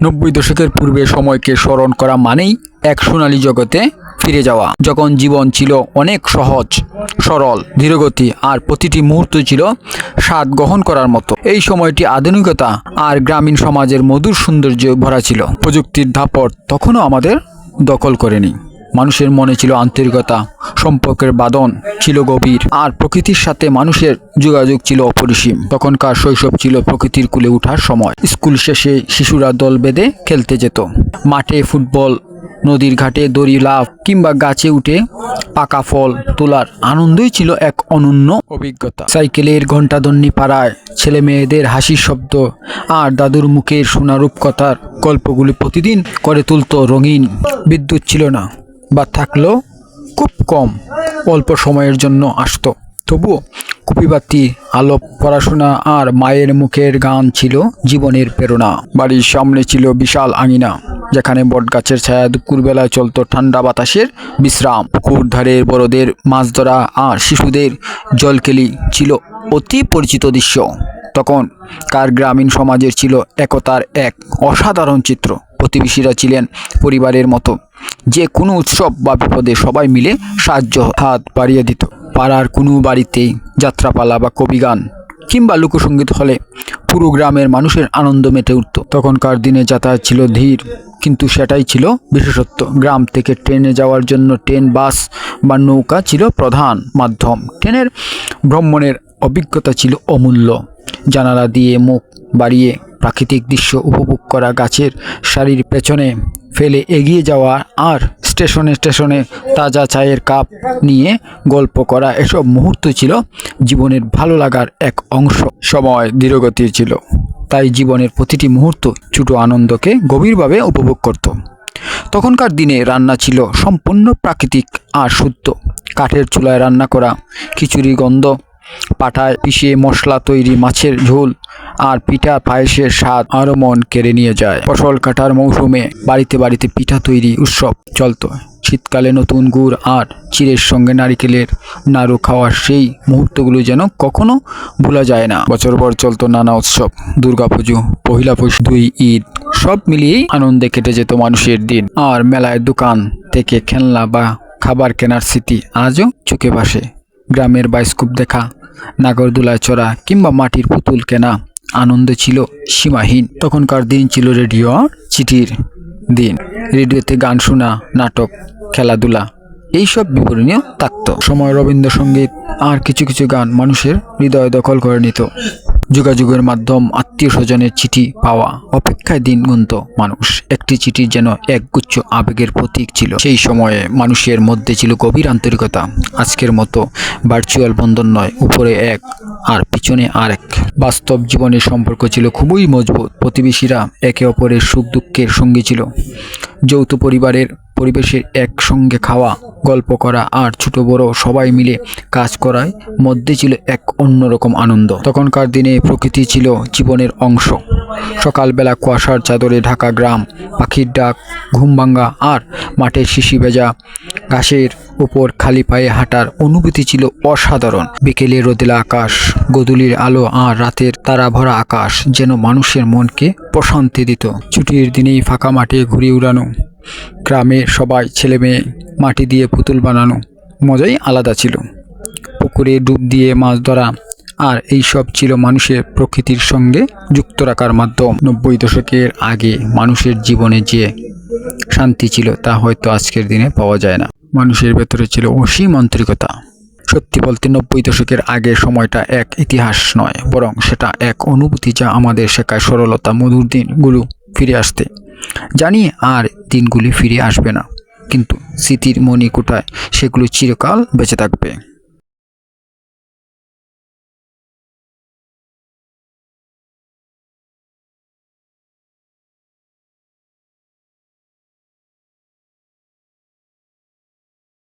90 দশকের পূর্বে সময়কে স্মরণ করা মানেই এক সোনালী জগতে ফিরে যাওয়া, যখন জীবন ছিল অনেক সহজ, সরল, ধীরগতি আর প্রতিটি মুহূর্ত ছিল স্বাদ গ্রহণ করার মতো। এই সময়টি আধুনিকতা আর গ্রামীণ সমাজের মধুর সৌন্দর্যে ভরা ছিল। প্রযুক্তির দাপট তখনও আমাদের দখল করেনি। মানুষের মনে ছিল আন্তরিকতা, সম্পর্কের বাঁধন ছিল গভীর, আর প্রকৃতির সাথে মানুষের যোগাযোগ ছিল অপরিসীম। তখনকার শৈশব ছিল প্রকৃতির কূলে ওঠার সময়। স্কুল শেষে শিশুরা দল বেঁধে খেলতে যেত। মাঠে ফুটবল, নদীর ঘাটে দড়ি লাফ কিংবা গাছে উঠে পাকা ফল তোলার আনন্দই ছিল এক অনন্য অভিজ্ঞতা। সাইকেলের ঘণ্টাধ্বনি পাড়ায় ছেলে মেয়েদের হাসির শব্দ আর দাদুর মুখের শোনা রূপকথার গল্পগুলি প্রতিদিন করে তুলত রঙিন। বিদ্যুৎ ছিল না, বা থাকলেও খুব কম, অল্প সময়ের জন্য আসতো। তবুও কুপিবাতি আলো, পড়াশোনা আর মায়ের মুখের গান ছিল জীবনের প্রেরণা। বাড়ির সামনে ছিল বিশাল আঙিনা, যেখানে বটগাছের ছায়া দুপুরবেলায় চলতো ঠান্ডা বাতাসের বিশ্রাম। পুকুর ধারের বড়দের মাছ ধরা আর শিশুদের জলকেলি ছিল অতি পরিচিত দৃশ্য। তখনকার গ্রামীণ সমাজের ছিল একতার এক অসাধারণ চিত্র। প্রতিবেশীরা ছিলেন পরিবারের মতো। যে কোনো উৎসব বা বিপদে সবাই মিলে সাহায্য হাত বাড়িয়ে দিত। পাড়ার কোনো বাড়িতেই যাত্রাপালা বা কবিগান কিংবা লোকসঙ্গীত হলে পুরো গ্রামের মানুষের আনন্দ মেতে উঠত। তখনকার দিনে যাতায়াত ছিল ধীর, কিন্তু সেটাই ছিল বিশেষত্ব। গ্রাম থেকে ট্রেনে যাওয়ার জন্য ট্রেন, বাস বা নৌকা ছিল প্রধান মাধ্যম। ট্রেনের ভ্রমণের অভিজ্ঞতা ছিল অমূল্য। জানালা দিয়ে মুখ বাড়িয়ে প্রাকৃতিক দৃশ্য উপভোগ করা, গাছের সারির পেছনে ফেলে এগিয়ে যাওয়া আর স্টেশনে স্টেশনে তাজা চায়ের কাপ নিয়ে গল্প করা, এসব মুহূর্ত ছিল জীবনের ভালো লাগার এক অংশ। সময় ধীরগতির ছিল, তাই জীবনের প্রতিটি মুহূর্ত ছোট আনন্দকে গভীরভাবে উপভোগ করত। তখনকার দিনে রান্না ছিল সম্পূর্ণ প্রাকৃতিক আর শুদ্ধ। কাঠের চুলায় রান্না করা খিচুড়ি, গন্ধ পাটায় পিষে মশলা তৈরি মাছের ঝোল আর পিঠা পায়েসের স্বাদ আরও মন কেড়ে নিয়ে যায়। ফসল কাটার মৌসুমে বাড়িতে বাড়িতে পিঠা তৈরি উৎসব চলত। শীতকালে নতুন গুড় আর চিড়ের সঙ্গে নারিকেলের নাড়ু খাওয়ার সেই মুহূর্তগুলো যেন কখনো ভোলা যায় না। বছরভর চলত নানা উৎসব, দুর্গাপুজো, পহিলা বৈশাখ, 2 ঈদ, সব মিলিয়েই আনন্দে কেটে যেত মানুষের দিন। আর মেলায় দোকান থেকে খেলনা বা খাবার কেনার স্মৃতি আজও চোখে ভাসে। গ্রামের বায়োস্কোপ দেখা, নাগরদোলায় চড়া কিংবা মাটির পুতুল কেনা, আনন্দ ছিল সীমাহীন। তখনকার দিন ছিল রেডিও আর চিঠির দিন। রেডিওতে গান শোনা, নাটক, খেলাধুলা এইসব বিবরণীয় থাকতো। সময় রবীন্দ্রসঙ্গীত আর কিছু কিছু গান মানুষের হৃদয় দখল করে নিত। যোগাযোগের মাধ্যম আত্মীয় স্বজনের চিঠি পাওয়া অপেক্ষায় দিন গুনত মানুষ। একটি চিঠি যেন একগুচ্ছ আবেগের প্রতীক ছিল। সেই সময়ে মানুষের মধ্যে ছিল গভীর আন্তরিকতা। আজকের মতো ভার্চুয়াল বন্ধন নয়, উপরে এক আর পিছনে আরেক। বাস্তব জীবনের সম্পর্ক ছিল খুবই মজবুত। প্রতিবেশীরা একে অপরের সুখ দুঃখের সঙ্গী ছিল। যৌথ পরিবেশের একসঙ্গে খাওয়া, গল্প করা আর ছোট বড় সবাই মিলে কাজ করার মধ্যে ছিল এক অন্যরকম আনন্দ। তখনকার দিনে প্রকৃতি ছিল জীবনের অংশ। সকালবেলা কুয়াশার চাদরে ঢাকা গ্রাম, পাখির ডাক, ঘুমভাঙ্গা আর মাঠের শিশি ভেজা ঘাসের উপর খালি পায়ে হাঁটার অনুভূতি ছিল অসাধারণ। বিকেলে রোদেলা আকাশ, গোধূলির আলো আর রাতের তারা ভরা আকাশ যেন মানুষের মনকে প্রশান্তি দিত। ছুটির দিনেই ফাঁকা মাঠে ঘুরে উড়ানো, গ্রামে সবাই ছেলে মেয়ে মাটি দিয়ে পুতুল বানানো, মজাই আলাদা ছিল। পুকুরে ডুব দিয়ে মাছ ধরা, আর এই সব ছিল মানুষের প্রকৃতির সঙ্গে যুক্ত রাখার মাধ্যম। 90 দশকের আগে মানুষের জীবনে যে শান্তি ছিল তা হয়তো আজকের দিনে পাওয়া যায় না। মানুষের ভেতরে ছিল অসীম আন্তরিকতা। সত্যি বলতে 90 দশকের আগের সময়টা এক ইতিহাস নয়, বরং সেটা এক অনুভূতি যা আমাদের শেখায় সরলতা, মধুর দিনগুলো ফিরে আসতে। জানি আর দিনগুলি ফিরে আসবে না, কিন্তু স্মৃতির মণিকোঠায় সেগুলো চিরকাল বেঁচে থাকবে।